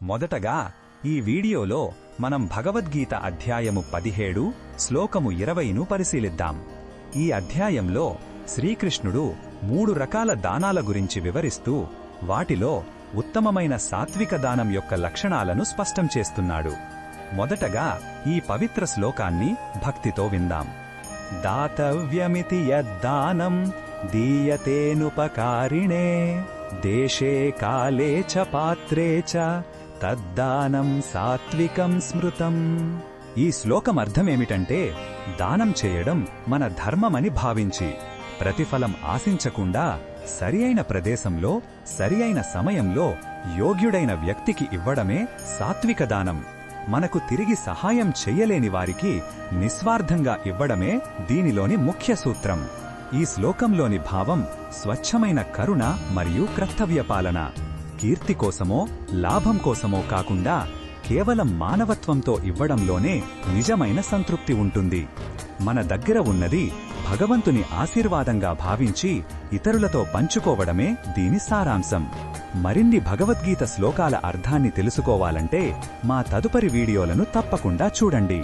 మొదటగా ఈ వీడియోలో మనం భగవద్గీత అధ్యాయము 17 శ్లోకము 20ను పరిశీలిద్దాం. ఈ అధ్యాయంలో శ్రీకృష్ణుడు 3 రకాల దానాల గురించి వివరిస్తూ వాటిలో ఉత్తమమైన సాత్విక దానం యొక్క లక్షణాలను స్పష్టం చేస్తున్నాడు. మొదటగా ఈ పవిత్ర శ్లోకాన్ని భక్తితో విందాం. దాతవ్యమితి యద్దానం దీయతేనుపకారిణే దేశే కాలే చ పాత్రే చ తద్దానం సాత్వికం స్మృతం. ఈ శ్లోకం అర్థమేమిటంటే, దానం చేయడం మన ధర్మమని భావించి ప్రతిఫలం ఆశించకుండా సరియైన ప్రదేశంలో సరియైన సమయంలో యోగ్యుడైన వ్యక్తికి ఇవ్వడమే సాత్విక దానం. మనకు తిరిగి సహాయం చెయ్యలేని వారికి నిస్వార్థంగా ఇవ్వడమే దీనిలోని ముఖ్య సూత్రం. ఈ శ్లోకంలోని భావం స్వచ్ఛమైన కరుణ మరియు కర్తవ్యపాలన. కీర్తి కోసమో లాభం కోసమో కాకుండా కేవలం మానవత్వంతో ఇవ్వడంలోనే నిజమైన సంతృప్తి ఉంటుంది. మన దగ్గర ఉన్నది భగవంతుని ఆశీర్వాదంగా భావించి ఇతరులతో పంచుకోవడమే దీని సారాంశం. మరిన్ని భగవద్గీత శ్లోకాల అర్థాన్ని తెలుసుకోవాలంటే మా తదుపరి వీడియోలను తప్పకుండా చూడండి.